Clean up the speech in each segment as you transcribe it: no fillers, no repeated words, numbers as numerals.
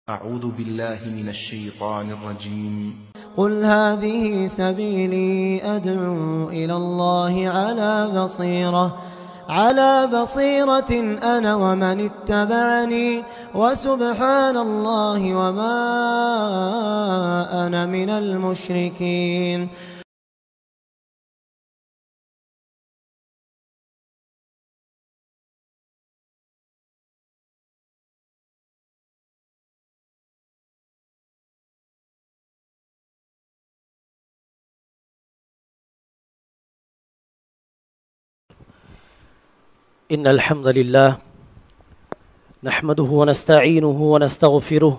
أعوذ بالله من الشيطان الرجيم. قل هذه سبيلي أدعو إلى الله على بصيرة أنا ومن اتبعني وسبحان الله وما أنا من المشركين. إن الحمد لله نحمده ونستعينه ونستغفره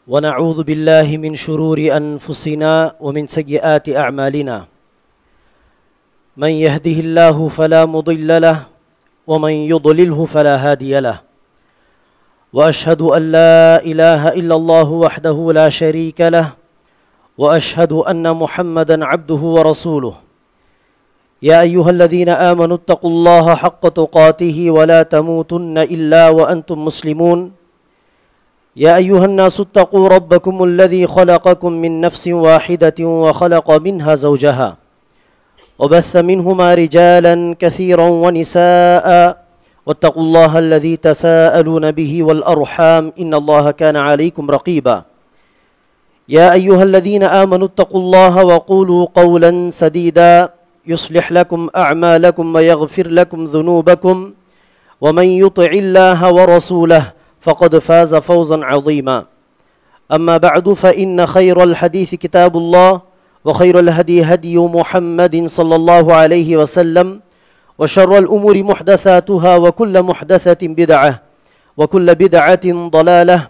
ونعوذ بالله من شرور أنفسنا ومن سيئات أعمالنا من يهده الله فلا مضل له ومن يضلله فلا هادي له وأشهد أن لا إله إلا الله وحده لا شريك له وأشهد أن محمدا عبده ورسوله. يا أيها الذين آمنوا اتقوا الله حق تقاته ولا تموتن إلا وأنتم مسلمون. يا أيها الناس اتقوا ربكم الذي خلقكم من نفس واحدة وخلق منها زوجها وبث منهما رجالا كثيرا ونساء واتقوا الله الذي تساءلون به والأرحام إن الله كان عليكم رقيبا. يا أيها الذين آمنوا اتقوا الله وقولوا قولا سديدا يصلح لكم أعمالكم ويغفر لكم ذنوبكم ومن يطع الله ورسوله فقد فاز فوزا عظيما. أما بعد فإن خير الحديث كتاب الله وخير الهدي هدي محمد صلى الله عليه وسلم وشر الأمور محدثاتها وكل محدثة بدعة وكل بدعة ضلالة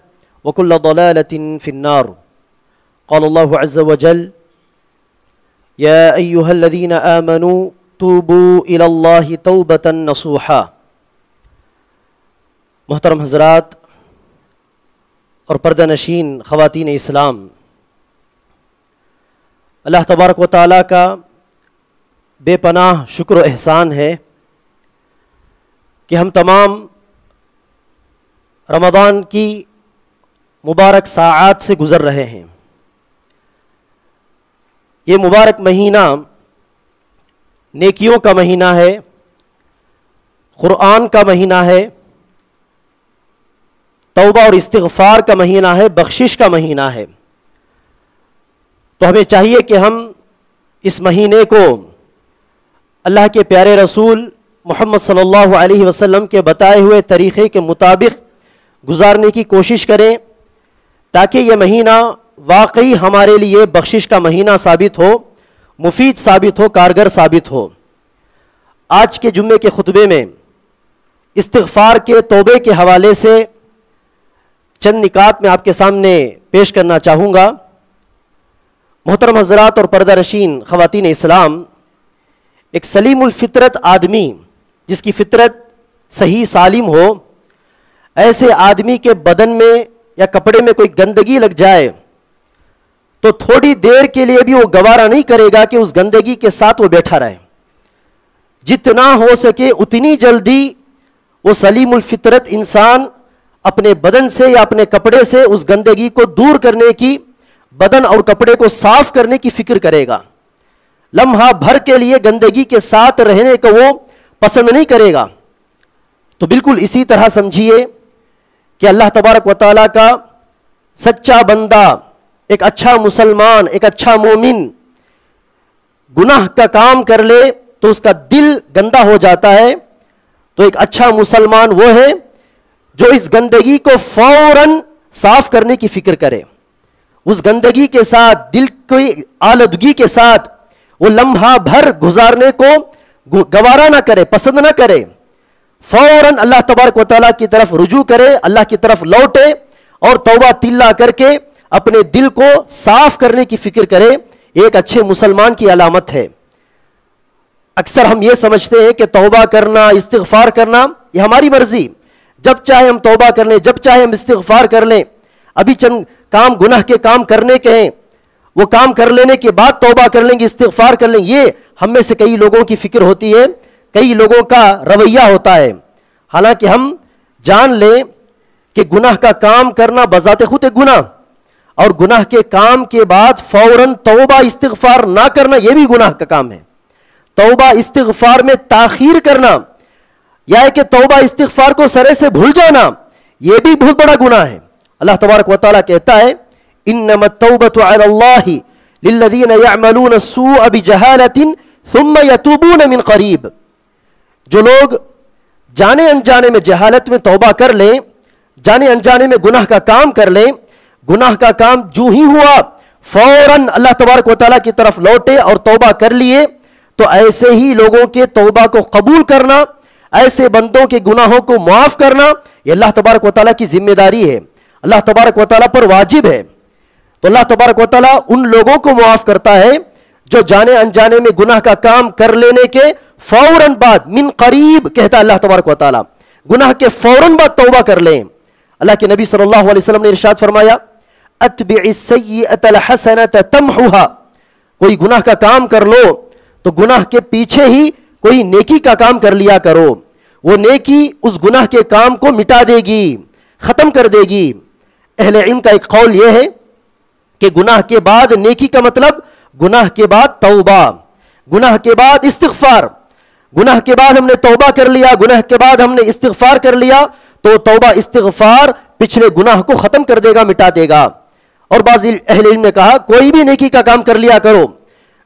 وكل ضلالة في النار. قال الله عز وجل: يا أيها الذين آمنوا توبوا إلى الله توبة نصوحا. محترم حضرات اور پردہ نشین خواتین اسلام، اللہ تبارک و تعالیٰ کا بے پناہ شکر و احسان ہے کہ ہم تمام رمضان کی مبارک ساعات سے گزر رہے ہیں. یہ مبارک مہینہ نیکیوں کا مہینہ ہے، قرآن کا مہینہ ہے، توبہ اور استغفار کا مہینہ ہے، بخشش کا مہینہ ہے. تو ہمیں چاہیے کہ ہم اس مہینے کو اللہ کے پیارے رسول محمد صلی اللہ علیہ وسلم کے بتائے ہوئے طریقے کے مطابق گزارنے کی کوشش کریں تاکہ یہ مہینہ واقعی ہمارے لیے بخشش کا مہینہ ثابت ہو، مفید ثابت ہو، کارگر ثابت ہو. آج کے جمعے کے خطبے میں استغفار کے توبے کے حوالے سے چند نکات میں آپ کے سامنے پیش کرنا چاہوں گا. محترم حضرات اور پردہ نشین خواتین اسلام، ایک سلیم الفطرت آدمی جس کی فطرت صحیح سالم ہو، ایسے آدمی کے بدن میں یا کپڑے میں کوئی گندگی لگ جائے تو تھوڑی دیر کے لیے بھی وہ گوارا نہیں کرے گا کہ اس گندگی کے ساتھ وہ بیٹھا رہے. جتنا ہو سکے اتنی جلدی وہ سلیم الفطرت انسان اپنے بدن سے یا اپنے کپڑے سے اس گندگی کو دور کرنے کی، بدن اور کپڑے کو صاف کرنے کی فکر کرے گا. لمحہ بھر کے لیے گندگی کے ساتھ رہنے کو وہ پسند نہیں کرے گا. تو بالکل اسی طرح سمجھیے کہ اللہ تبارک و تعالیٰ کا سچا بندہ، ایک اچھا مسلمان، ایک اچھا مومن گناہ کا کام کر لے تو اس کا دل گندا ہو جاتا ہے. تو ایک اچھا مسلمان وہ ہے جو اس گندگی کو فوراً صاف کرنے کی فکر کرے، اس گندگی کے ساتھ دل کی آلودگی کے ساتھ وہ لمحہ بھر گزارنے کو گوارا نہ کرے، پسند نہ کرے. فوراً اللہ تبارک و تعالیٰ کی طرف رجوع کرے، اللہ کی طرف لوٹے اور توبہ تلا کر کے اپنے دل کو صاف کرنے کی فکر کرے. ایک اچھے مسلمان کی علامت ہے. اکثر ہم یہ سمجھتے ہیں کہ توبہ کرنا، استغفار کرنا یہ ہماری مرضی، جب چاہے ہم توبہ کر لیں، جب چاہے ہم استغفار کر لیں. ابھی چند کام گناہ کے کام کرنے کے ہیں، وہ کام کر لینے کے بعد توبہ کر لیں گے، استغفار کر لیں. یہ ہم میں سے کئی لوگوں کی فکر ہوتی ہے، کئی لوگوں کا رویہ ہوتا ہے. حالانکہ ہم جان لیں کہ گناہ کا کام کرنا بذات خود ایک گناہ، اور گناہ کے کام کے بعد فوراً توبہ استغفار نہ کرنا یہ بھی گناہ کا کام ہے. توبہ استغفار میں تاخیر کرنا یا ہے کہ توبہ استغفار کو سرے سے بھول جانا یہ بھی بہت بڑا گناہ ہے. اللہ تبارک و تعالیٰ کہتا ہے انما التوبۃ علی اللہ للذین یعملون السوء بجہالۃ ثم یتوبون من قریب. جو لوگ جانے انجانے میں جہالت میں توبہ کر لیں، جانے انجانے میں گناہ کا کام کر لیں، گناہ کا کام جو ہی ہوا فوراً اللہ تبارک و تعالیٰ کی طرف لوٹے اور توبہ کر لیے، تو ایسے ہی لوگوں کے توبہ کو قبول کرنا، ایسے بندوں کے گناہوں کو معاف کرنا یہ اللہ تبارک و تعالیٰ کی ذمہ داری ہے، اللہ تبارک و تعالیٰ پر واجب ہے. تو اللہ تبارک و تعالیٰ ان لوگوں کو معاف کرتا ہے جو جانے انجانے میں گناہ کا کام کر لینے کے فوراً بعد، من قریب کہتا ہے اللہ تبارک و تعالیٰ، گناہ کے فوراً بعد توبہ کر لیں. اللہ کے نبی صلی اللہ علیہ وسلم نے ارشاد فرمایا اتبع السیئۃ الحسنۃ تمحوها. کوئی گناہ کا کام کر لو تو گناہ کے پیچھے ہی کوئی نیکی کا کام کر لیا کرو، وہ نیکی اس گناہ کے کام کو مٹا دے گی، ختم کر دے گی. اہل علم کا ایک قول یہ ہے کہ گناہ کے بعد نیکی کا مطلب گناہ کے بعد توبہ، گناہ کے بعد استغفار. گناہ کے بعد ہم نے توبہ کر لیا، گناہ کے بعد ہم نے استغفار کر لیا، تو توبہ استغفار پچھلے گناہ کو ختم کر دے گا، مٹا دے گا. اور بعض اہل علم نے کہا کوئی بھی نیکی کا کام کر لیا کرو،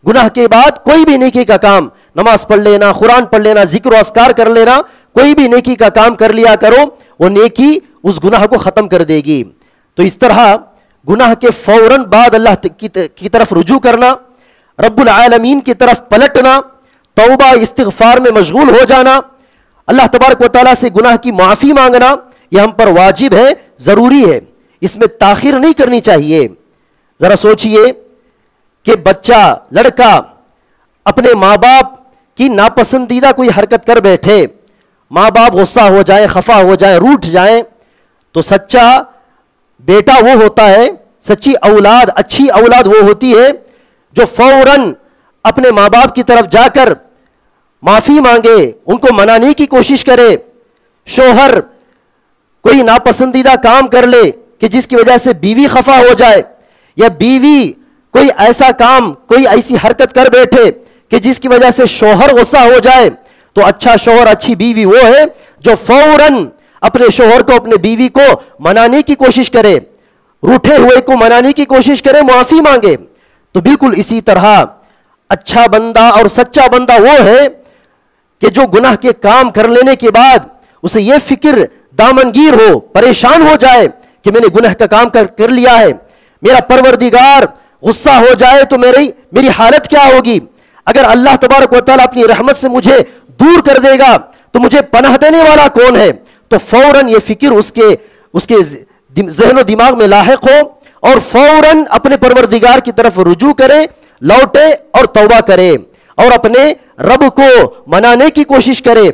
گناہ کے بعد کوئی بھی نیکی کا کام، نماز پڑھ لینا، قرآن پڑھ لینا، ذکر و اذکار کر لینا، کوئی بھی نیکی کا کام کر لیا کرو، وہ نیکی اس گناہ کو ختم کر دے گی. تو اس طرح گناہ کے فوراً بعد اللہ کی طرف رجوع کرنا، رب العالمین کی طرف پلٹنا، توبہ استغفار میں مشغول ہو جانا، اللہ تبارک و تعالیٰ سے گناہ کی معافی مانگنا یہ ہم پر واجب ہے، ضروری ہے، اس میں تاخیر نہیں کرنی چاہیے. ذرا سوچئے کہ بچہ، لڑکا اپنے ماں باپ کی ناپسندیدہ کوئی حرکت کر بیٹھے، ماں باپ غصہ ہو جائے، خفا ہو جائے، روٹھ جائیں، تو سچا بیٹا وہ ہوتا ہے، سچی اولاد، اچھی اولاد وہ ہوتی ہے جو فوراً اپنے ماں باپ کی طرف جا کر معافی مانگے، ان کو منانے کی کوشش کرے. شوہر کوئی ناپسندیدہ کام کر لے کہ جس کی وجہ سے بیوی خفا ہو جائے، یا بیوی کوئی ایسا کام، کوئی ایسی حرکت کر بیٹھے کہ جس کی وجہ سے شوہر غصہ ہو جائے، تو اچھا شوہر، اچھی بیوی وہ ہے جو فوراً اپنے شوہر کو، اپنے بیوی کو منانے کی کوشش کرے، روٹھے ہوئے کو منانے کی کوشش کرے، معافی مانگے. تو بالکل اسی طرح اچھا بندہ اور سچا بندہ وہ ہے کہ جو گناہ کے کام کر لینے کے بعد اسے یہ فکر دامنگیر ہو، پریشان ہو جائے کہ میں نے گناہ کا کام کر لیا ہے، میرا پروردگار غصہ ہو جائے تو میری حالت کیا ہوگی، اگر اللہ تبارک و تعالیٰ اپنی رحمت سے مجھے دور کر دے گا تو مجھے پناہ دینے والا کون ہے. تو فوراً یہ فکر اس کے ذہن و دماغ میں لاحق ہو اور فوراً اپنے پروردگار کی طرف رجوع کرے، لوٹے اور توبہ کرے اور اپنے رب کو منانے کی کوشش کرے.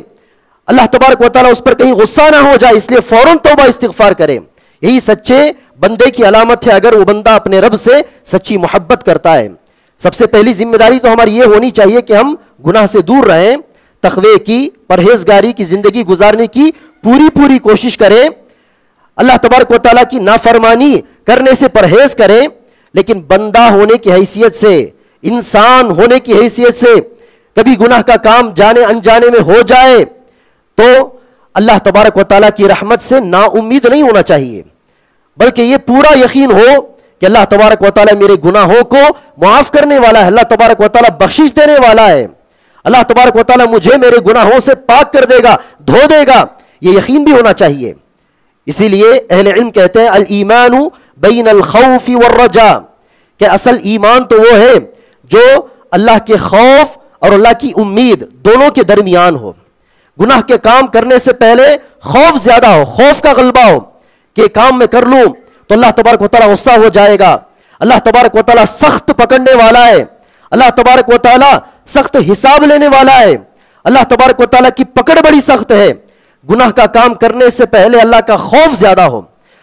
اللہ تبارک و تعالیٰ اس پر کہیں غصہ نہ ہو جائے، اس لیے فوراً توبہ استغفار کرے. یہی سچے بندے کی علامت ہے اگر وہ بندہ اپنے رب سے سچی محبت کرتا ہے. سب سے پہلی ذمہ داری تو ہماری یہ ہونی چاہیے کہ ہم گناہ سے دور رہیں، تقوی کی، پرہیزگاری کی زندگی گزارنے کی پوری کوشش کریں، اللہ تبارک و تعالیٰ کی نافرمانی کرنے سے پرہیز کریں. لیکن بندہ ہونے کی حیثیت سے، انسان ہونے کی حیثیت سے کبھی گناہ کا کام جانے انجانے میں ہو جائے تو اللہ تبارک و تعالیٰ کی رحمت سے نا امید نہیں ہونا چاہیے، بلکہ یہ پورا یقین ہو کہ اللہ تبارک و تعالیٰ میرے گناہوں کو معاف کرنے والا ہے، اللہ تبارک و تعالیٰ بخشش دینے والا ہے، اللہ تبارک و تعالیٰ مجھے میرے گناہوں سے پاک کر دے گا، دھو دے گا. یہ یقین بھی ہونا چاہیے. اسی لیے اہل علم کہتے ہیں الایمان بین الخوف والرجاء، کہ اصل ایمان تو وہ ہے جو اللہ کے خوف اور اللہ کی امید دونوں کے درمیان ہو. گناہ کے کام کرنے سے پہلے خوف زیادہ ہو، خوف کا غلبہ ہو کہ کام میں کر لوں تو اللہ تبارک و تعالیٰ غصہ ہو جائے گا، اللہ تبارک و تعالیٰ سخت پکڑنے والا ہے، اللہ تبارک و تعالیٰ سخت حساب لینے والا ہے، اللہ تبارک و تعالیٰ کی پکڑ بڑی سخت ہے. گناہ کا کام کرنے سے پہلے اللہ کا خوف زیادہ ہو.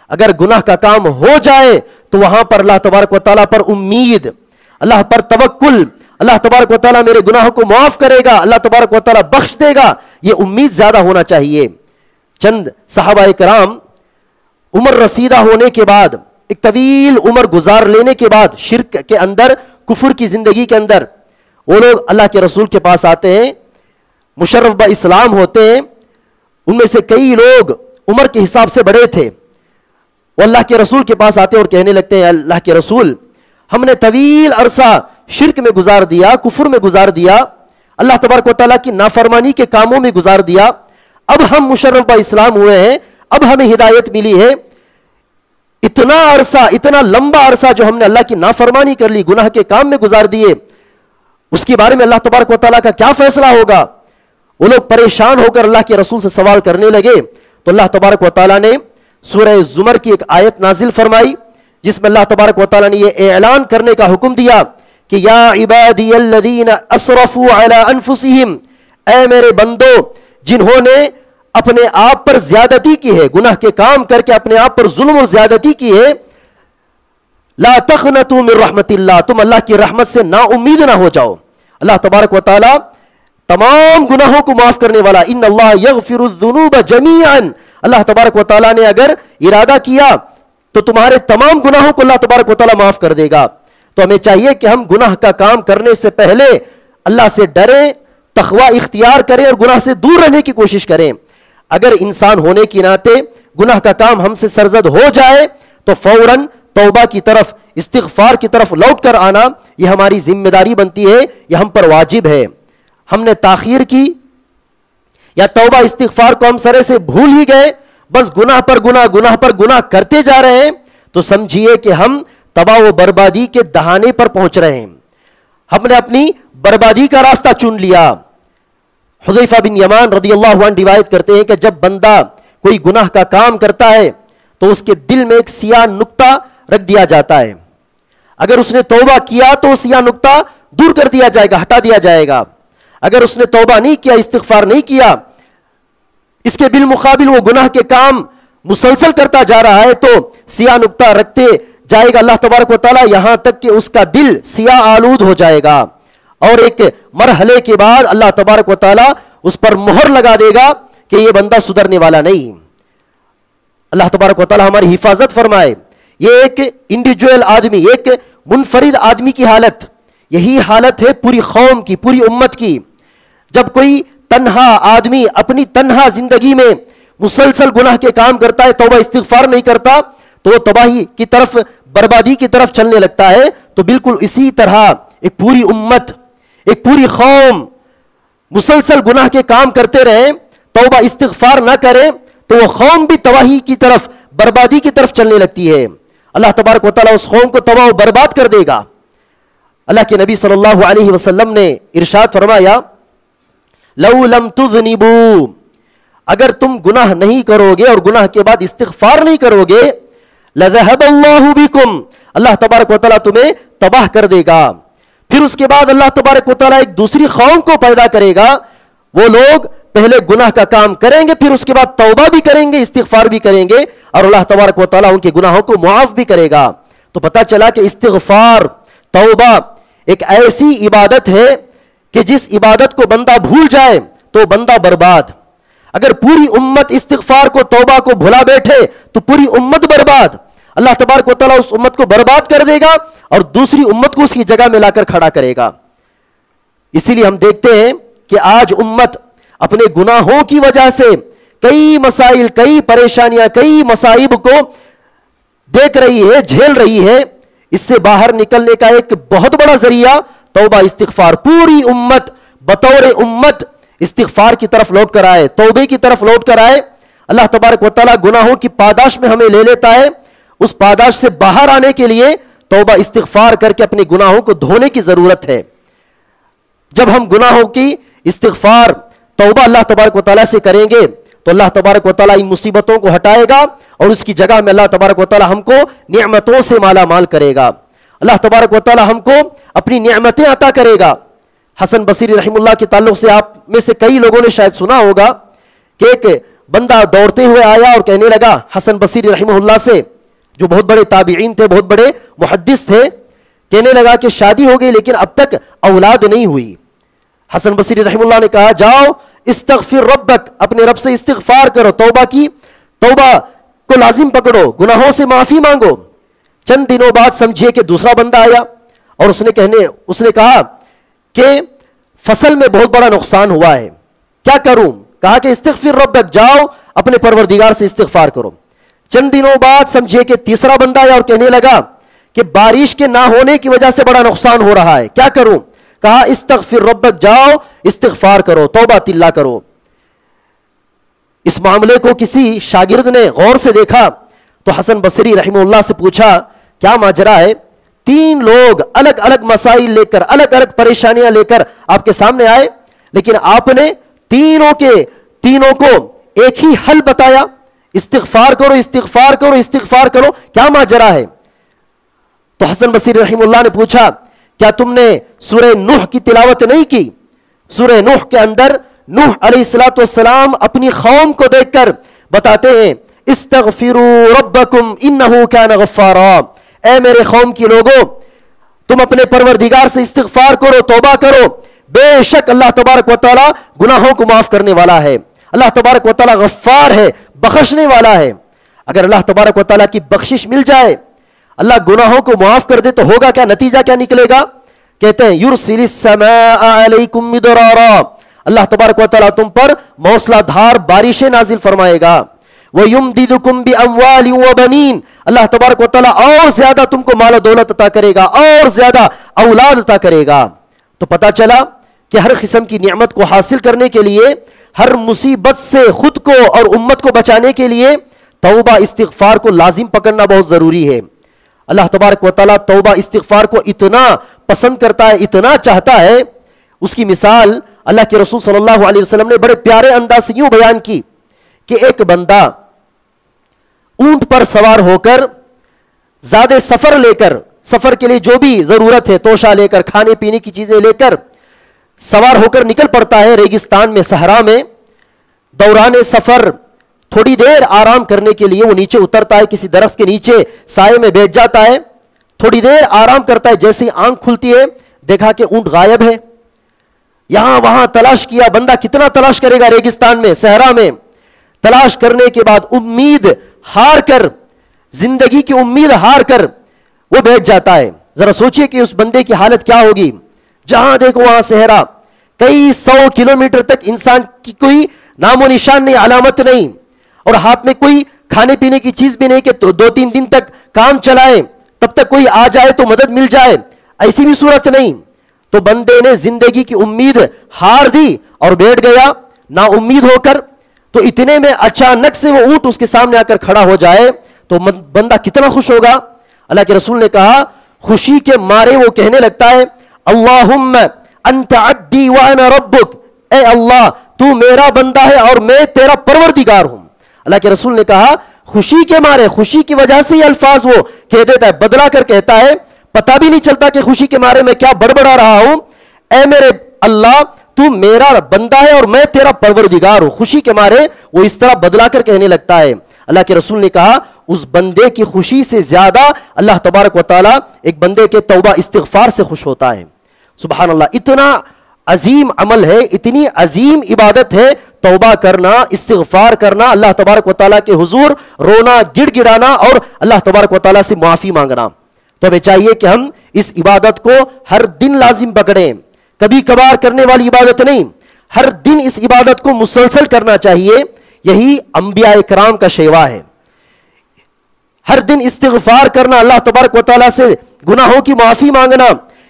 اگر گناہ کا کام ہو جائے تو وہاں پر اللہ تبارک و تعالیٰ پر امید، اللہ پر توکل، اللہ تبارک و تعالیٰ میرے گناہوں کو معاف کرے گا، اللہ تبارک و تعالیٰ بخش دے گا، یہ امید زیادہ ہونا چاہیے. چند صحابہ کرام عمر رسیدہ ہونے کے بعد، ایک طویل عمر گزار لینے کے بعد شرک کے اندر، کفر کی زندگی کے اندر، وہ لوگ اللہ کے رسول کے پاس آتے ہیں، مشرف با اسلام ہوتے ہیں. ان میں سے کئی لوگ عمر کے حساب سے بڑے تھے. وہ اللہ کے رسول کے پاس آتے اور کہنے لگتے ہیں اللہ کے رسول، ہم نے طویل عرصہ شرک میں گزار دیا، کفر میں گزار دیا، اللہ تبارک و تعالیٰ کی نافرمانی کے کاموں میں گزار دیا، اب ہم مشرف با اسلام ہوئے ہیں، اب ہمیں ہدایت ملی ہے. اتنا عرصہ، اتنا لمبا عرصہ جو ہم نے اللہ کی نافرمانی کر لی، گناہ کے کام میں گزار دیے، اس کے بارے میں اللہ تبارک و تعالیٰ کا کیا فیصلہ ہوگا؟ وہ لوگ پریشان ہو کر اللہ کے رسول سے سوال کرنے لگے. تو اللہ تبارک و تعالیٰ نے سورہ زمر کی ایک آیت نازل فرمائی، جس میں اللہ تبارک و تعالیٰ نے یہ اعلان کرنے کا حکم دیا کہ یا عبادی الذین اسرفوا علی انفسہم، اے میرے بندو جنہوں نے اپنے آپ پر زیادتی کی ہے، گناہ کے کام کر کے اپنے آپ پر ظلم و زیادتی کی ہے، لا تقنطوا من رحمت اللہ، تم اللہ کی رحمت سے نا امید نہ ہو جاؤ. اللہ تبارک و تعالیٰ تمام گناہوں کو معاف کرنے والا، ان اللہ یغفر الذنوب جمیعا، اللہ تبارک و تعالیٰ نے اگر ارادہ کیا تو تمہارے تمام گناہوں کو اللہ تبارک و تعالیٰ معاف کر دے گا. تو ہمیں چاہیے کہ ہم گناہ کا کام کرنے سے پہلے اللہ سے ڈریں، تقوی اختیار کریں اور گناہ سے دور رہنے کی کوشش کریں. اگر انسان ہونے کی ناطے گناہ کا کام ہم سے سرزد ہو جائے تو فوراً توبہ کی طرف، استغفار کی طرف لوٹ کر آنا یہ ہماری ذمہ داری بنتی ہے، یہ ہم پر واجب ہے. ہم نے تاخیر کی یا توبہ استغفار کو ہم سرے سے بھول ہی گئے، بس گناہ پر گناہ، گناہ پر گناہ کرتے جا رہے ہیں، تو سمجھیے کہ ہم تباہ و بربادی کے دہانے پر پہنچ رہے ہیں. ہم نے اپنی بربادی کا راستہ چن لیا. حذیفہ بن یمان رضی اللہ عنہ روایت کرتے ہیں کہ جب بندہ کوئی گناہ کا کام کرتا ہے تو اس کے دل میں ایک سیاہ نقطہ رکھ دیا جاتا ہے. اگر اس نے توبہ کیا تو سیاہ نقطہ دور کر دیا جائے گا، ہٹا دیا جائے گا. اگر اس نے توبہ نہیں کیا، استغفار نہیں کیا، اس کے بالمقابل وہ گناہ کے کام مسلسل کرتا جا رہا ہے، تو سیاہ نقطہ رکھتے جائے گا اللہ تبارک و تعالیٰ یہاں تک کہ اس کا دل سیاہ آلود ہو جائے گا، اور ایک مرحلے کے بعد اللہ تبارک و تعالیٰ اس پر مہر لگا دے گا کہ یہ بندہ سدھرنے والا نہیں. اللہ تبارک و تعالیٰ ہماری حفاظت فرمائے. یہ ایک انڈیویجول آدمی، ایک منفرد آدمی کی حالت، یہی حالت ہے پوری قوم کی، پوری امت کی. جب کوئی تنہا آدمی اپنی تنہا زندگی میں مسلسل گناہ کے کام کرتا ہے، توبہ استغفار نہیں کرتا، تو وہ تباہی کی طرف، بربادی کی طرف چلنے لگتا ہے. تو بالکل اسی طرح ایک پوری امت، ایک پوری قوم مسلسل گناہ کے کام کرتے رہیں، توبہ استغفار نہ کریں، تو وہ قوم بھی تباہی کی طرف، بربادی کی طرف چلنے لگتی ہے. اللہ تبارک و تعالیٰ اس قوم کو تباہ و برباد کر دے گا. اللہ کے نبی صلی اللہ علیہ وسلم نے ارشاد فرمایا لو لم تذنبوا، اگر تم گناہ نہیں کرو گے اور گناہ کے بعد استغفار نہیں کرو گے، لذهب اللہ بکم، اللہ تبارک و تعالیٰ تمہیں تباہ کر دے گا. پھر اس کے بعد اللہ تبارک و تعالیٰ ایک دوسری قوم کو پیدا کرے گا. وہ لوگ پہلے گناہ کا کام کریں گے، پھر اس کے بعد توبہ بھی کریں گے، استغفار بھی کریں گے، اور اللہ تبارک و تعالیٰ ان کے گناہوں کو معاف بھی کرے گا. تو پتہ چلا کہ استغفار، توبہ ایک ایسی عبادت ہے کہ جس عبادت کو بندہ بھول جائے تو بندہ برباد. اگر پوری امت استغفار کو، توبہ کو بھلا بیٹھے تو پوری امت برباد. اللہ تبارک و تعالیٰ اس امت کو برباد کر دے گا اور دوسری امت کو اس کی جگہ میں لا کر کھڑا کرے گا. اسی لیے ہم دیکھتے ہیں کہ آج امت اپنے گناہوں کی وجہ سے کئی مسائل، کئی پریشانیاں، کئی مصائب کو دیکھ رہی ہے، جھیل رہی ہے. اس سے باہر نکلنے کا ایک بہت بڑا ذریعہ توبہ استغفار. پوری امت بطور امت استغفار کی طرف لوٹ کر آئے، توبے کی طرف لوٹ کر آئے. اللہ تبارک و تعالیٰ گناہوں کی پاداش میں ہمیں لے لیتا ہے. اس پاداش سے باہر آنے کے لیے توبہ استغفار کر کے اپنے گناہوں کو دھونے کی ضرورت ہے. جب ہم گناہوں کی استغفار، توبہ اللہ تبارک و تعالیٰ سے کریں گے تو اللہ تبارک و تعالیٰ ان مصیبتوں کو ہٹائے گا اور اس کی جگہ میں اللہ تبارک و تعالیٰ ہم کو نعمتوں سے مالا مال کرے گا. اللہ تبارک و تعالیٰ ہم کو اپنی نعمتیں عطا کرے گا. حسن بصری رحم اللہ کے تعلق سے آپ میں سے کئی لوگوں نے شاید سنا ہوگا کہ ایک بندہ دوڑتے ہوئے آیا اور کہنے لگا حسن بصری رحمہ اللہ سے، جو بہت بڑے تابعین تھے، بہت بڑے محدث تھے، کہنے لگا کہ شادی ہو گئی لیکن اب تک اولاد نہیں ہوئی. حسن بصری رحمہ اللہ نے کہا جاؤ استغفر ربک، اپنے رب سے استغفار کرو، توبہ کی، توبہ کو لازم پکڑو, گناہوں سے معافی مانگو. چند دنوں بعد سمجھیے کہ دوسرا بندہ آیا اور اس نے کہا کہ فصل میں بہت بڑا نقصان ہوا ہے, کیا کروں؟ کہا کہ استغفر ربک, جاؤ اپنے پروردگار سے استغفار کرو. چند دنوں بعد سمجھیے کہ تیسرا بندہ آیا اور کہنے لگا کہ بارش کے نہ ہونے کی وجہ سے بڑا نقصان ہو رہا ہے, کیا کروں؟ کہا استغفر ربک, جاؤ استغفار کرو, توبہ اللہ کرو. اس معاملے کو کسی شاگرد نے غور سے دیکھا تو حسن بصری رحمہ اللہ سے پوچھا کیا ماجرا ہے؟ 3 لوگ الگ الگ مسائل لے کر, الگ الگ پریشانیاں لے کر آپ کے سامنے آئے, لیکن آپ نے تینوں کو ایک ہی حل بتایا, استغفار کرو استغفار کرو استغفار کرو, کیا ماجرا ہے؟ تو حسن بصری رحمہ اللہ نے پوچھا کیا تم نے سورہ نوح کی تلاوت نہیں کی؟ سورہ نوح کے اندر نوح علیہ السلام اپنی قوم کو دیکھ کر بتاتے ہیں استغفروا ربکم انہ کان غفارا, اے میرے قوم کی لوگوں تم اپنے پروردگار سے استغفار کرو, توبہ کرو, بے شک اللہ تبارک و تعالی گناہوں کو معاف کرنے والا ہے, اللہ تبارک و تعالی غفار ہے, بخشنے والا ہے. اگر اللہ تبارک و تعالی کی بخشش مل جائے, اللہ گناہوں کو معاف کر دے تو ہوگا کیا, نتیجہ کیا نکلے گا؟ کہتے ہیں یرسل السماء علیکم مدرارا, اللہ تبارک و تعالی تم پر موسلا دھار بارشیں نازل فرمائے گا. وَيُمْدِدُكُمْ بِأَمْوَالٍ وَبَنِينَ, اللہ تبارک و تعالی اور زیادہ تم کو مال و دولت عطا کرے گا, اور زیادہ اولاد عطا کرے گا. تو پتا چلا کہ ہر قسم کی نعمت کو حاصل کرنے کے لیے, ہر مصیبت سے خود کو اور امت کو بچانے کے لیے توبہ استغفار کو لازم پکڑنا بہت ضروری ہے. اللہ تبارک و تعالی توبہ استغفار کو اتنا پسند کرتا ہے, اتنا چاہتا ہے. اس کی مثال اللہ کے رسول صلی اللہ علیہ وسلم نے بڑے پیارے انداز سے یوں بیان کی کہ ایک بندہ اونٹ پر سوار ہو کر زیادہ سفر لے کر, سفر کے لیے جو بھی ضرورت ہے توشہ لے کر, کھانے پینے کی چیزیں لے کر سوار ہو کر نکل پڑتا ہے ریگستان میں, صحرا میں. دوران سفر تھوڑی دیر آرام کرنے کے لیے وہ نیچے اترتا ہے, کسی درخت کے نیچے سائے میں بیٹھ جاتا ہے, تھوڑی دیر آرام کرتا ہے. جیسے آنکھ کھلتی ہے دیکھا کہ اونٹ غائب ہے. یہاں وہاں تلاش کیا, بندہ کتنا تلاش کرے گا ریگستان میں, صحرا میں. تلاش کرنے کے بعد امید ہار کر, زندگی کی امید ہار کر وہ بیٹھ جاتا ہے. ذرا سوچئے کہ اس بندے کی حالت کیا ہوگی. جہاں دیکھو وہاں صحرا, کئی 100 کلومیٹر تک انسان کی کوئی نام و نشان نہیں, علامت نہیں, اور ہاتھ میں کوئی کھانے پینے کی چیز بھی نہیں کہ 2-3 دن تک کام چلائے, تب تک کوئی آ جائے تو مدد مل جائے, ایسی بھی صورت نہیں. تو بندے نے زندگی کی امید ہار دی اور بیٹھ گیا نا امید ہو کر. تو اتنے میں اچانک سے وہ اونٹ اس کے سامنے آ کر کھڑا ہو جائے تو بندہ کتنا خوش ہوگا. اللہ کے رسول نے کہا خوشی کے مارے وہ کہنے لگتا ہے اللہم انت عبدی وانا ربک, اے اللہ تو میرا بندہ ہے اور میں تیرا پروردگار ہوں. اللہ کے رسول نے کہا خوشی کے مارے, خوشی کی وجہ سے یہ الفاظ وہ کہہ دیتا ہے, بدلا کر کہتا ہے, پتہ بھی نہیں چلتا کہ خوشی کے مارے میں کیا بڑبڑا رہا ہوں. اے میرے اللہ تو میرا بندہ ہے اور میں تیرا پروردگار ہوں. خوشی کے مارے وہ اس طرح بدلا کر کہنے لگتا ہے. اللہ کے رسول نے کہا اس بندے کی خوشی سے زیادہ اللہ تبارک و تعالی ایک بندے کے توبہ استغفار سے خوش ہوتا ہے. سبحان اللہ, اتنا عظیم عمل ہے, اتنی عظیم عبادت ہے توبہ کرنا, استغفار کرنا, اللہ تبارک و تعالیٰ کے حضور رونا, گڑ گڑانا اور اللہ تبارک و تعالیٰ سے معافی مانگنا. تو ہمیں چاہیے کہ ہم اس عبادت کو ہر دن لازم پکڑیں, کبھی کبھار کرنے والی عبادت نہیں, ہر دن اس عبادت کو مسلسل کرنا چاہیے. یہی انبیاء کرام کا شیوا ہے. ہر دن استغفار کرنا, اللہ تبارک و تعالیٰ سے گناہوں کی معافی مانگنا,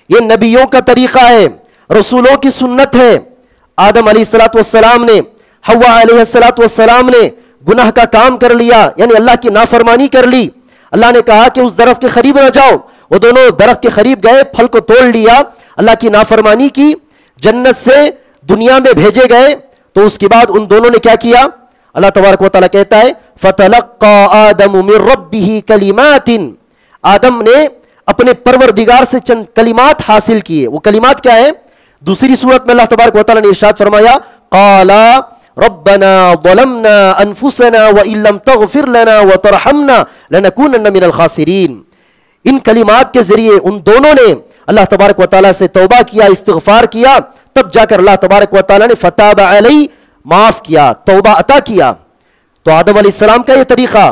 یہ نبیوں کا طریقہ ہے, رسولوں کی سنت ہے. آدم علیہ السلام نے, حوا علیہ السلام نے گناہ کا کام کر لیا, یعنی اللہ کی نافرمانی کر لی. اللہ نے کہا کہ اس درخت کے قریب نہ جاؤ. وہ دونوں درخت کے قریب گئے, پھل کو توڑ لیا, اللہ کی نافرمانی کی, جنت سے دنیا میں بھیجے گئے. تو اس کے بعد ان دونوں نے کیا کیا؟ اللہ تبارک و تعالیٰ کہتا ہے فَتَلَقَّى آدَمُ مِن رَبِّهِ كَلِمَاتٍ, آدم نے اپنے پروردگار سے چند کلمات حاصل کیے. وہ کلمات کیا ہیں؟ دوسری صورت میں اللہ تبارک و تعالیٰ نے ارشاد فرمایا قَالَ رَبَّنَا ظَلَمْنَا أَنفُسَنَا وَإِن لَّمْ تَغْفِرْ لَنَا وَتَرْحَمْنَا لَنَكُونَنَّ مِنَ الْخَاسِرِينَ. ان کلمات کے ذریعے ان دونوں نے اللہ تبارک و تعالیٰ سے توبہ کیا, استغفار کیا, تب جا کر اللہ تبارک و تعالیٰ نے فَتَابَ عَلَيْهِ معاف کیا, توبہ عطا کیا. تو آدم علیہ السلام کا یہ طریقہ,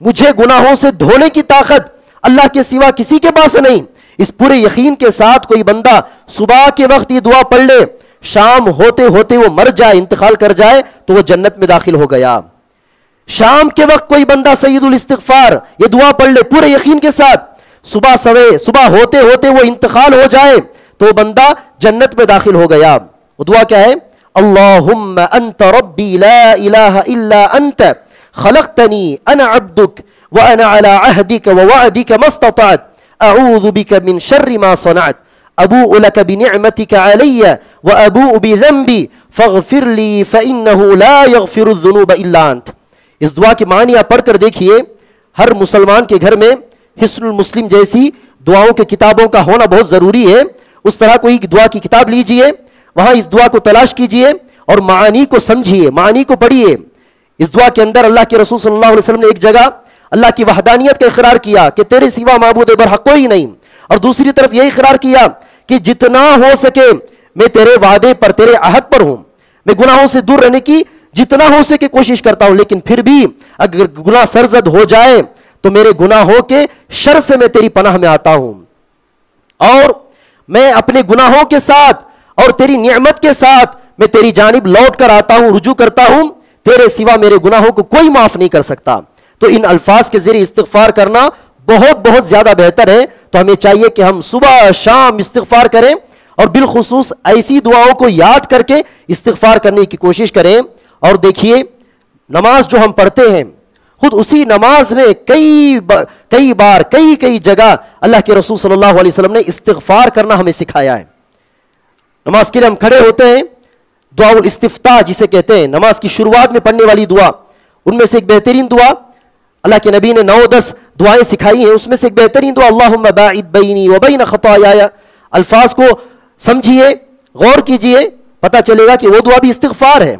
مجھے گناہوں سے دھونے کی طاقت اللہ کے سوا کسی کے پاس نہیں. اس پورے یقین کے ساتھ کوئی بندہ صبح کے وقت یہ دعا پڑھ لے, شام ہوتے ہوتے وہ مر جائے, انتقال کر جائے, تو وہ جنت میں داخل ہو گیا. شام کے وقت کوئی بندہ سید الاستغفار یہ دعا پڑھ لے پورے یقین کے ساتھ, صبح ہوتے ہوتے وہ انتقال ہو جائے, تو وہ بندہ جنت میں داخل ہو گیا. وہ دعا کیا ہے؟ اللہم انت ربی لا الہ الا انت خلقتنی انا عبدک وانا علی عہدک ووعدک ما استطعت اعوذ بک من شر ما صنعت ابوء لک بنعمتک علی وابوء بذنبی فاغفر لی فانہ لا یغفر الذنوب الا انت. اس دعا کے معنی آپ پڑھ کر دیکھیے. ہر مسلمان کے گھر میں حصن المسلم جیسی دعاؤں کے کتابوں کا ہونا بہت ضروری ہے. اس طرح کوئی دعا کی کتاب لیجئے, وہاں اس دعا کو تلاش کیجئے اور معانی کو سمجھیے, معانی کو پڑھیے. اس دعا کے اندر اللہ کے رسول صلی اللہ علیہ وسلم نے ایک جگہ اللہ کی وحدانیت کا اقرار کیا کہ تیرے سوا معبود برحق کوئی نہیں, اور دوسری طرف یہ اقرار کیا کہ جتنا ہو سکے میں تیرے وعدے پر, تیرے عہد پر ہوں, میں گناہوں سے دور رہنے کی جتنا ہو سکے کوشش کرتا ہوں, لیکن پھر بھی اگر گناہ سرزد ہو جائے تو میرے گناہوں کے شر سے میں تیری پناہ میں آتا ہوں, اور میں اپنے گناہوں کے ساتھ اور تیری نعمت کے ساتھ میں تیری جانب لوٹ کر آتا ہوں, رجوع کرتا ہوں, تیرے سوا میرے گناہوں کو کوئی معاف نہیں کر سکتا. تو ان الفاظ کے ذریعے استغفار کرنا بہت بہت زیادہ بہتر ہے. تو ہمیں چاہیے کہ ہم صبح شام استغفار کریں, اور بالخصوص ایسی دعاؤں کو یاد کر کے استغفار کرنے کی کوشش کریں. اور دیکھیے نماز جو ہم پڑھتے ہیں, خود اسی نماز میں کئی بار کئی جگہ اللہ کے رسول صلی اللہ علیہ وسلم نے استغفار کرنا ہمیں سکھایا ہے. نماز کے لیے ہم کھڑے ہوتے ہیں, دعا الاستفتاح جسے کہتے ہیں, نماز کی شروعات میں پڑھنے والی دعا, ان میں سے ایک بہترین دعا اللہ کے نبی نے 9-10 دعائیں سکھائی ہیں. اس میں سے ایک بہترین دعا اللہم باعد بینی وبین خطایایا. الفاظ کو سمجھیے, غور کیجئے, پتہ چلے گا کہ وہ دعا بھی استغفار ہے.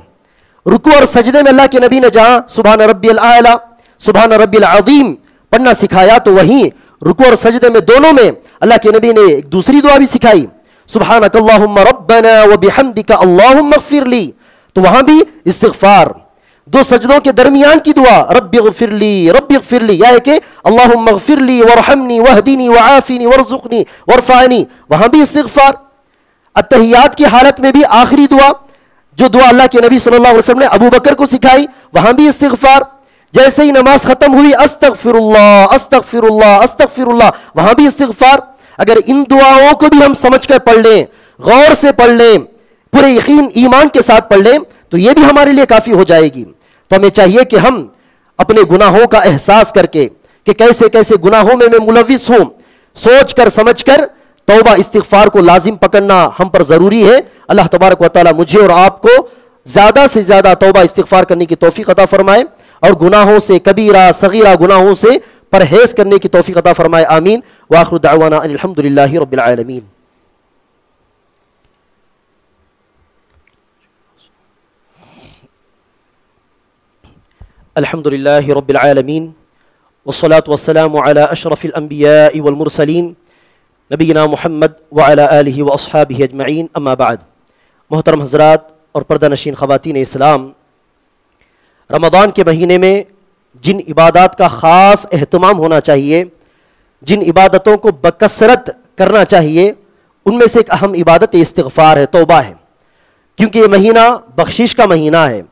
رکوع اور سجدے میں اللہ کے نبی نے جہاں سبحان ربی الاعلی سبحان ربی العظیم پڑھنا سکھایا, تو وہیں رکوع اور سجدے میں دونوں میں اللہ کے نبی نے ایک دوسری دعا بھی سکھائی, سبحانک اللہم ربنا وبحمدک اللہم اغفر لی. تو وہاں بھی استغفار. دو سجدوں کے درمیان کی دعا رب اغفر لی یا ہے کہ اللہم اغفر لی ورحمنی واہدینی وعافینی وارزقنی وارفعنی, وہاں بھی استغفار. التحیات کی حالت میں بھی آخری دعا جو دعا اللہ کے نبی صلی اللہ علیہ وسلم نے ابو بکر کو سکھائی, وہاں بھی استغفار. جیسے ہی نماز ختم ہوئی استغفر اللہ استغفر اللہ استغفر اللہ, وہاں بھی استغفار. اگر ان دعاؤں کو بھی ہم سمجھ کر پڑھ لیں, غور سے پڑھ لیں, پورے یقین ایمان کے ساتھ پڑھ لیں, تو یہ بھی ہمارے لیے کافی ہو جائے گی. تو ہمیں چاہیے کہ ہم اپنے گناہوں کا احساس کر کے کہ کیسے کیسے گناہوں میں ملوث ہوں, سوچ کر سمجھ کر توبہ استغفار کو لازم پکڑنا ہم پر ضروری ہے. اللہ تبارک و تعالی مجھے اور آپ کو زیادہ سے زیادہ توبہ استغفار کرنے کی توفیق عطا فرمائے, اور گناہوں سے کبیرہ صغیرہ گناہوں سے پرہیز کرنے کی توفیق عطا فرمائے. آمین. وآخر دعوانا ان الحمدللہ رب العالمین. الحمدللہ رب العالمین والصلاة والسلام علی اشرف الانبیاء والمرسلین نبینا محمد وعلی آلہ واصحابہ اجمعین. اما بعد. محترم حضرات اور پردہ نشین خواتین اسلام, رمضان کے مہینے میں جن عبادات کا خاص اہتمام ہونا چاہیے, جن عبادتوں کو بکثرت کرنا چاہیے, ان میں سے ایک اہم عبادت استغفار ہے, توبہ ہے. کیونکہ یہ مہینہ بخشش کا مہینہ ہے.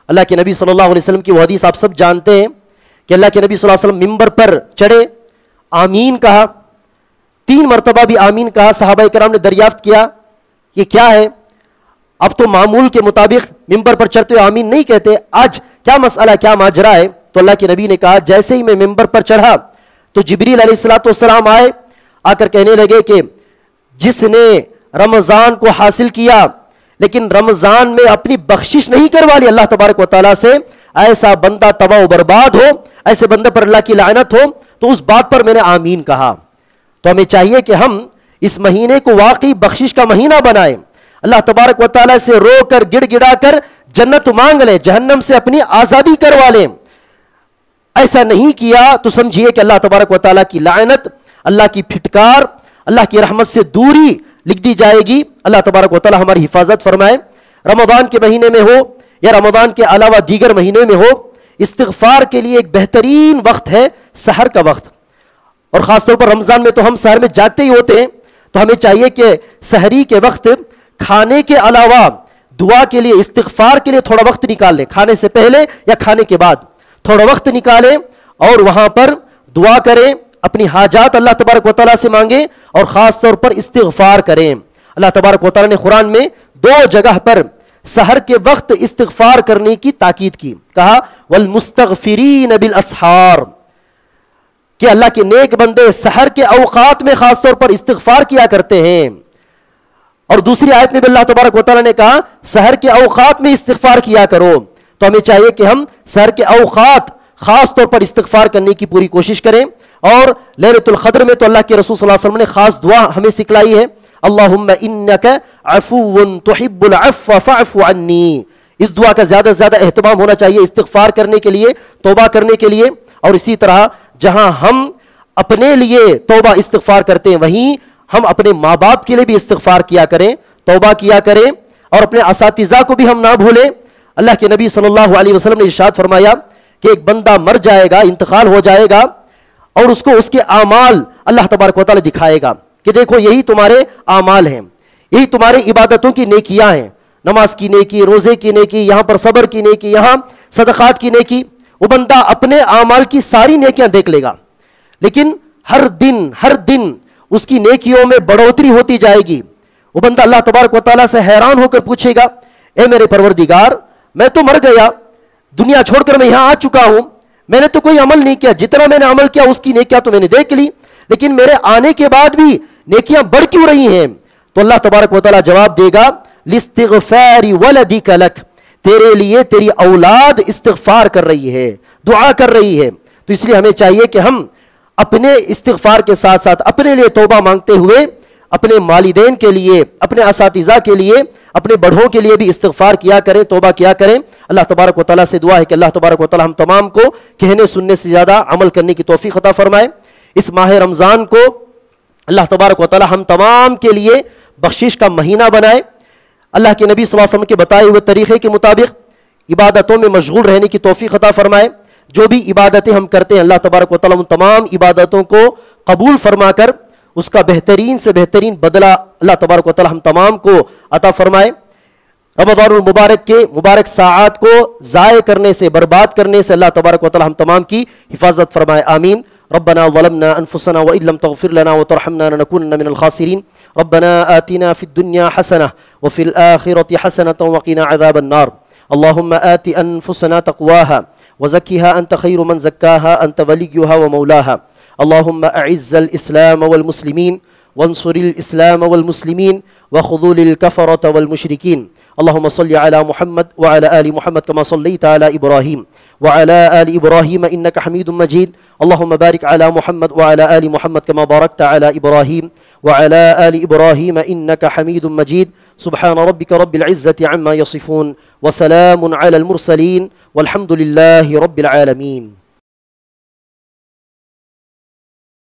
اللہ کے نبی صلی اللہ علیہ وسلم کی وہ حدیث آپ سب جانتے ہیں کہ اللہ کے نبی صلی اللہ علیہ وسلم ممبر پر چڑھے, آمین کہا, 3 مرتبہ بھی آمین کہا. صحابہ کرام نے دریافت کیا یہ کیا ہے؟ اب تو معمول کے مطابق ممبر پر چڑھتے ہوئے آمین نہیں کہتے, آج کیا مسئلہ کیا ماجرا ہے؟ تو اللہ کے نبی نے کہا جیسے ہی میں ممبر پر چڑھا تو جبریل علیہ السلام آئے, آ کر کہنے لگے کہ جس نے رمضان کو حاصل کیا لیکن رمضان میں اپنی بخشش نہیں کروا لی اللہ تبارک و تعالیٰ سے, ایسا بندہ تباہ و برباد ہو, ایسے بندے پر اللہ کی لعنت ہو. تو اس بات پر میں نے آمین کہا. تو ہمیں چاہیے کہ ہم اس مہینے کو واقعی بخشش کا مہینہ بنائیں, اللہ تبارک و تعالیٰ سے رو کر گڑ گڑا کر جنت مانگ لیں, جہنم سے اپنی آزادی کروا لیں. ایسا نہیں کیا تو سمجھیے کہ اللہ تبارک و تعالیٰ کی لعنت, اللہ کی پھٹکار, اللہ کی رحمت سے دوری لکھ دی جائے گی. اللہ تبارک و تعالیٰ ہماری حفاظت فرمائے. رمضان کے مہینے میں ہو یا رمضان کے علاوہ دیگر مہینے میں ہو, استغفار کے لیے ایک بہترین وقت ہے سحر کا وقت، اور خاص طور پر رمضان میں تو ہم سحر میں جاگتے ہی ہوتے ہیں، تو ہمیں چاہیے کہ سحری کے وقت کھانے کے علاوہ دعا کے لیے، استغفار کے لیے تھوڑا وقت نکال لیں، کھانے سے پہلے یا کھانے کے بعد تھوڑا وقت نکالیں اور وہاں پر دعا کریں، اپنی حاجات اللہ تبارک و تعالیٰ سے مانگیں اور خاص طور پر استغفار کریں۔ اللہ تبارک و تعالیٰ نے قرآن میں 2 جگہ پر سحر کے وقت استغفار کرنے کی تاکید کی، کہا والمستغفرین بالاسحار، کہ اللہ کے نیک بندے سحر کے اوقات میں خاص طور پر استغفار کیا کرتے ہیں، اور دوسری آیت میں بھی اللہ تبارک و تعالیٰ نے کہا سحر کے اوقات میں استغفار کیا کرو۔ تو ہمیں چاہیے کہ ہم سحر کے اوقات خاص طور پر استغفار کرنے کی پوری کوشش کریں، اور لیلۃ القدر میں تو اللہ کے رسول صلی اللہ علیہ وسلم نے خاص دعا ہمیں سکھلائی ہے، اللہم انک عفو تحب العفو فاعف عنی۔ اس دعا کا زیادہ سے زیادہ اہتمام ہونا چاہیے استغفار کرنے کے لیے، توبہ کرنے کے لیے، اور اسی طرح جہاں ہم اپنے لیے توبہ استغفار کرتے ہیں وہیں ہم اپنے ماں باپ کے لیے بھی استغفار کیا کریں، توبہ کیا کریں، اور اپنے اساتذہ کو بھی ہم نہ بھولیں۔ اللہ کے نبی صلی اللہ علیہ وسلم نے ارشاد فرمایا کہ ایک بندہ مر جائے گا، انتقال ہو جائے گا، اور اس کو اس کے اعمال اللہ تبارک و تعالیٰ دکھائے گا کہ دیکھو یہی تمہارے اعمال ہیں، یہی تمہارے عبادتوں کی نیکیاں ہیں، نماز کی نیکی، روزے کی نیکی، یہاں پر صبر کی نیکی، یہاں صدقات کی نیکی۔ وہ بندہ اپنے اعمال کی ساری نیکیاں دیکھ لے گا، لیکن ہر دن اس کی نیکیوں میں بڑھوتری ہوتی جائے گی۔ وہ بندہ اللہ تبارک و تعالیٰ سے حیران ہو کر پوچھے گا اے میرے پروردگار، میں تو مر گیا، دنیا چھوڑ کر میں یہاں آ چکا ہوں، میں نے تو کوئی عمل نہیں کیا، جتنا میں نے عمل کیا اس کی نیکیاں تو میں نے دیکھ لی، لیکن میرے آنے کے بعد بھی نیکیاں بڑھ کیوں رہی ہیں؟ تو اللہ تبارک و تعالیٰ جواب دے گا لاستغفار ولدک لک، تیرے لیے تیری اولاد استغفار کر رہی ہے، دعا کر رہی ہے۔ تو اس لیے ہمیں چاہیے کہ ہم اپنے استغفار کے ساتھ ساتھ اپنے لیے توبہ مانگتے ہوئے اپنے والدین کے لیے، اپنے اساتذہ کے لیے، اپنے بڑھوں کے لیے بھی استغفار کیا کریں، توبہ کیا کریں۔ اللہ تبارک و تعالیٰ سے دعا ہے کہ اللہ تبارک و تعالیٰ ہم تمام کو کہنے سننے سے زیادہ عمل کرنے کی توفیق عطا فرمائے۔ اس ماہ رمضان کو اللہ تبارک و تعالیٰ ہم تمام کے لیے بخشش کا مہینہ بنائے، اللہ کے نبی صلی اللہ علیہ وسلم کے بتائے ہوئے طریقے کے مطابق عبادتوں میں مشغول رہنے کی توفیق عطا فرمائے۔ جو بھی عبادتیں ہم کرتے ہیں اللہ تبارک و تعالیٰ ان تمام عبادتوں کو قبول فرما کر اس کا بہترین سے بہترین بدلہ اللہ تبارک و تعالیٰ ہم تمام کو عطا فرمائے۔ رمضان المبارک کے مبارک ساعات کو ضائع کرنے سے، برباد کرنے سے اللہ تبارک و تعالیٰ ہم تمام کی حفاظت فرمائے، آمین۔ ربنا ظلمنا انفسنا وان لم تغفر لنا وترحمنا لنكونن من الخاسرين ربنا آتنا في الدنيا حسنة وفي الآخرة حسنة وقنا عذاب النار اللهم آت أنفسنا تقواها وزكها أنت خير من زكاها أنت وليها ومولاها اللهم أعز الإسلام والمسلمين وانصر الإسلام والمسلمين وخذل الكفرة والمشركين اللهم صل على محمد وعلى آل محمد كما صليت على إبراهيم وعلى آل إبراهيم إنك حميد مجيد اللهم بارك على محمد وعلى آل محمد كما باركت على إبراهيم وعلى آل إبراهيم إنك حميد مجيد سبحان ربك رب العزة عما يصفون وسلام على المرسلين والحمد لله رب العالمين.